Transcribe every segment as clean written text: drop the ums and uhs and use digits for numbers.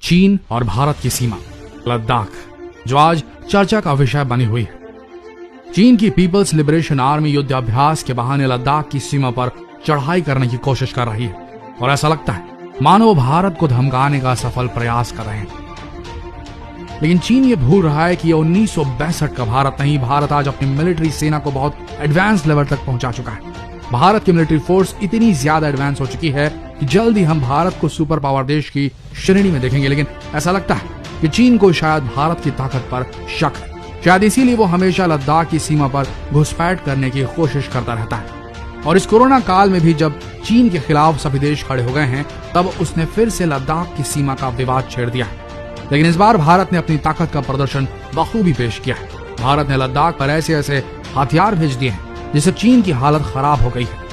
चीन और भारत की सीमा लद्दाख, जो आज चर्चा का विषय बनी हुई है। चीन की पीपल्स लिबरेशन आर्मी युद्धाभ्यास के बहाने लद्दाख की सीमा पर चढ़ाई करने की कोशिश कर रही है और ऐसा लगता है मानो भारत को धमकाने का सफल प्रयास कर रहे हैं। लेकिन चीन ये भूल रहा है कि ये 1962 का भारत नहीं, भारत आज अपनी मिलिट्री सेना को बहुत एडवांस लेवल तक पहुंचा चुका है। भारत की मिलिट्री फोर्स इतनी ज्यादा एडवांस हो चुकी है कि जल्द ही हम भारत को सुपर पावर देश की श्रेणी में देखेंगे। लेकिन ऐसा लगता है कि चीन को शायद भारत की ताकत पर शक है, शायद इसीलिए वो हमेशा लद्दाख की सीमा पर घुसपैठ करने की कोशिश करता रहता है। और इस कोरोना काल में भी जब चीन के खिलाफ सभी देश खड़े हो गए हैं, तब उसने फिर से लद्दाख की सीमा का विवाद छेड़ दिया। लेकिन इस बार भारत ने अपनी ताकत का प्रदर्शन बखूबी पेश किया है। भारत ने लद्दाख पर ऐसे ऐसे हथियार भेज दिए हैं जिससे चीन की हालत खराब हो गई है।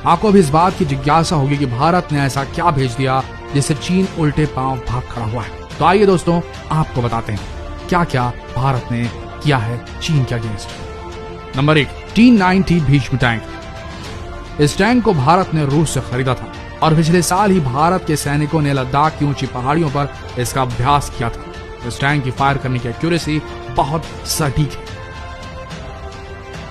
आपको भी इस बात की जिज्ञासा होगी कि भारत ने ऐसा क्या भेज दिया जिससे चीन उल्टे पांव भाग खड़ा हुआ है। तो आइए दोस्तों, आपको बताते हैं क्या क्या भारत ने किया है चीन के against. Number 1, T-90 Bhishma tank. इस टैंक को भारत ने रूस से खरीदा था और पिछले साल ही भारत के सैनिकों ने लद्दाख की ऊंची पहाड़ियों पर इसका अभ्यास किया था। इस टैंक की फायर करने की एक्यूरेसी बहुत सटीक है।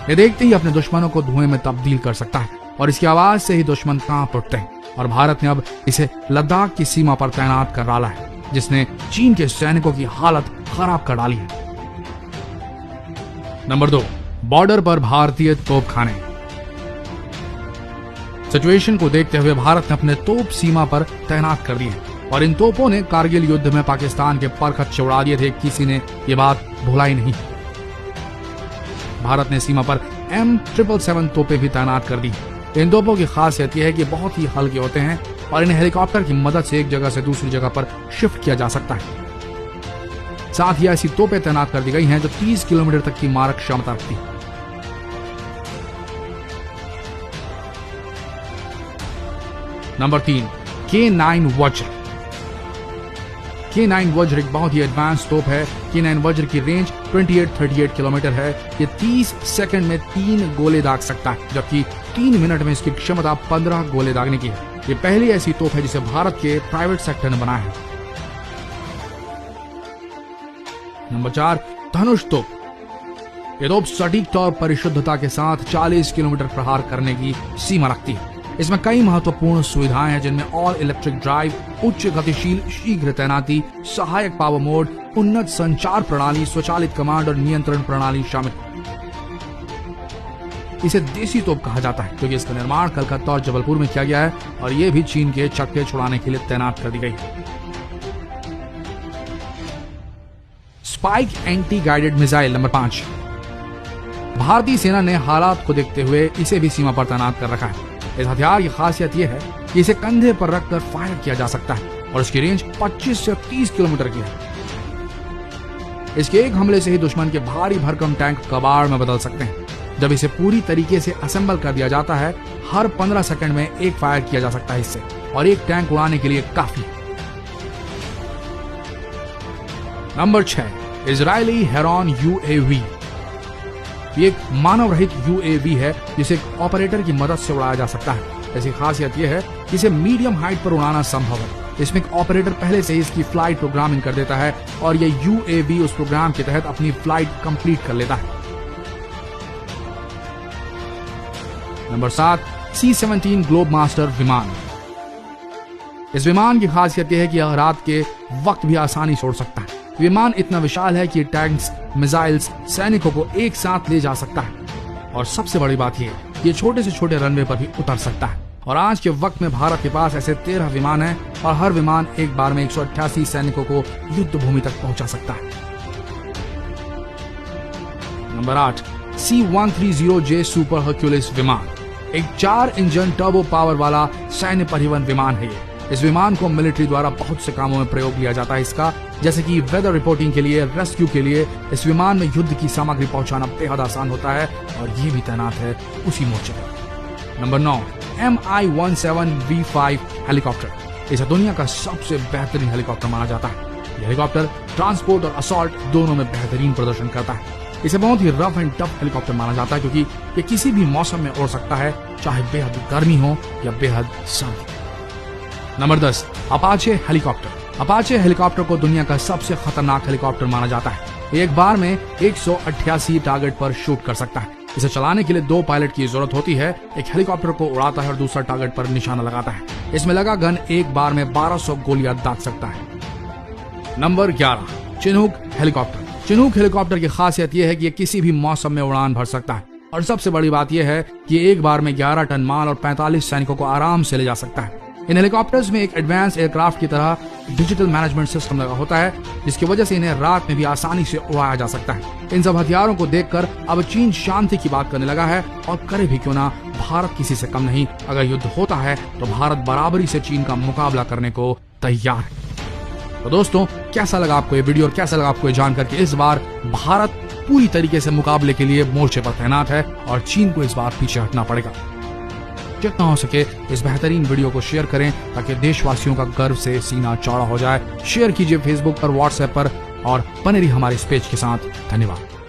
ये देखते ही अपने दुश्मनों को धुएं में तब्दील कर सकता है और इसकी आवाज से ही दुश्मन कांप उठते हैं। और भारत ने अब इसे लद्दाख की सीमा पर तैनात कर डाला है, जिसने चीन के सैनिकों की हालत खराब कर डाली है। नंबर 2, बॉर्डर पर भारतीय तोपखाने। सिचुएशन को देखते हुए भारत ने अपने तोप सीमा पर तैनात कर दिए और इन तोपों ने कारगिल युद्ध में पाकिस्तान के परखच उड़ा दिए थे। किसी ने ये बात भुला ही नहीं। भारत ने सीमा पर M777 तोपें भी तैनात कर दी। इन तोपों की खासियत यह है कि बहुत ही हल्के होते हैं और इन्हें हेलीकॉप्टर की मदद से एक जगह से दूसरी जगह पर शिफ्ट किया जा सकता है। साथ ही ऐसी तोपें तैनात कर दी गई हैं जो 30 किलोमीटर तक की मारक क्षमता रखती है। नंबर 3, K9 वज्र। K9 वज्र एक बहुत ही एडवांस तोप है। K9 वज्र की रेंज 28-38 किलोमीटर है। ये 30 सेकंड में 3 गोले दाग सकता है, जबकि 3 मिनट में इसकी क्षमता 15 गोले दागने की है। ये पहली ऐसी तोप है जिसे भारत के प्राइवेट सेक्टर ने बनाया है। नंबर 4, धनुष तोप। ये तोप सटीकता और परिशुद्धता के साथ 40 किलोमीटर प्रहार करने की सीमा रखती है। इसमें कई महत्वपूर्ण सुविधाएं हैं, जिनमें ऑल इलेक्ट्रिक ड्राइव, उच्च गतिशील शीघ्र तैनाती, सहायक पावर मोड, उन्नत संचार प्रणाली, स्वचालित कमांड और नियंत्रण प्रणाली शामिल। इसे देसी तोप कहा जाता है क्योंकि इसका निर्माण कलकत्ता और जबलपुर में किया गया है और यह भी चीन के चक्के छुड़ाने के लिए तैनात कर दी गई। Spike anti guided missile. Number 5, भारतीय सेना ने हालात को देखते हुए इसे भी सीमा पर तैनात कर रखा है। इस हथियार की खासियत यह है कि इसे कंधे पर रखकर फायर किया जा सकता है और इसकी रेंज 25 से 30 किलोमीटर की है। इसके एक हमले से ही दुश्मन के भारी भरकम टैंक कबाड़ में बदल सकते हैं। जब इसे पूरी तरीके से असेंबल कर दिया जाता है, हर 15 सेकंड में एक फायर किया जा सकता है इससे, और एक टैंक उड़ाने के लिए काफी। Number 6, Israeli heron UAV। ये एक मानव रहित UAV है जिसे एक ऑपरेटर की मदद से उड़ाया जा सकता है। इसकी खासियत यह है कि इसे मीडियम हाइट पर उड़ाना संभव है। इसमें एक ऑपरेटर पहले से ही इसकी फ्लाइट प्रोग्रामिंग कर देता है और यह UAV उस प्रोग्राम के तहत अपनी फ्लाइट कंप्लीट कर लेता है। नंबर 7, C-17 ग्लोबमास्टर विमान। इस विमान की खासियत यह है कि यह रात के वक्त भी आसानी से उड़ सकता है। विमान इतना विशाल है कि टैंक्स, मिसाइल्स, सैनिकों को एक साथ ले जा सकता है और सबसे बड़ी बात यह, ये छोटे से छोटे रनवे पर भी उतर सकता है। और आज के वक्त में भारत के पास ऐसे 13 विमान हैं और हर विमान एक बार में 188 सैनिकों को युद्ध भूमि तक पहुंचा सकता है। नंबर 8, C-130J सुपर हर्क्यूलिस विमान। एक 4 इंजन टर्बो पावर वाला सैन्य परिवहन विमान है ये। इस विमान को मिलिट्री द्वारा बहुत से कामों में प्रयोग किया जाता है इसका, जैसे कि वेदर रिपोर्टिंग के लिए, रेस्क्यू के लिए। इस विमान में युद्ध की सामग्री पहुंचाना बेहद आसान होता है और ये भी तैनात है उसी मोर्चे पर। Number 9, Mi-17V5 helicopter. इसे दुनिया का सबसे बेहतरीन हेलीकॉप्टर माना जाता है। यह हेलीकॉप्टर ट्रांसपोर्ट और असॉल्ट दोनों में बेहतरीन प्रदर्शन करता है। इसे बहुत ही रफ एंड टफ हेलीकॉप्टर माना जाता है क्योंकि ये किसी भी मौसम में उड़ सकता है, चाहे बेहद गर्मी हो या बेहद सर्दी। Number 10, Apache helicopter. Apache helicopter को दुनिया का सबसे खतरनाक हेलीकॉप्टर माना जाता है। एक बार में 188 टारगेट पर शूट कर सकता है। इसे चलाने के लिए 2 पायलट की जरूरत होती है। एक हेलीकॉप्टर को उड़ाता है और दूसरा टारगेट पर निशाना लगाता है। इसमें लगा गन एक बार में 1200 गोलियां दाग सकता है। Number 11, Chinook helicopter. Chinook helicopter की खासियत यह है कि यह किसी भी मौसम में उड़ान भर सकता है और सबसे बड़ी बात यह है कि एक बार में 11 टन माल और 45 सैनिकों को आराम से ले जा सकता है। इन हेलीकॉप्टर्स में एक एडवांस एयरक्राफ्ट की तरह डिजिटल मैनेजमेंट सिस्टम लगा होता है, जिसकी वजह से इन्हें रात में भी आसानी से उड़ाया जा सकता है। इन सब हथियारों को देखकर अब चीन शांति की बात करने लगा है, और करे भी क्यों ना, भारत किसी से कम नहीं। अगर युद्ध होता है तो भारत बराबरी से चीन का मुकाबला करने को तैयार है। तो दोस्तों, कैसा लगा आपको ये वीडियो और कैसा लगा आपको ये जानकर कि इस बार भारत पूरी तरीके से मुकाबले के लिए मोर्चे पर तैनात है और चीन को इस बार पीछे हटना पड़ेगा। जितना हो सके इस बेहतरीन वीडियो को शेयर करें ताकि देशवासियों का गर्व से सीना चौड़ा हो जाए। शेयर कीजिए फेसबुक पर, व्हाट्सएप पर, और बने रहिए हमारे इस पेज के साथ। धन्यवाद।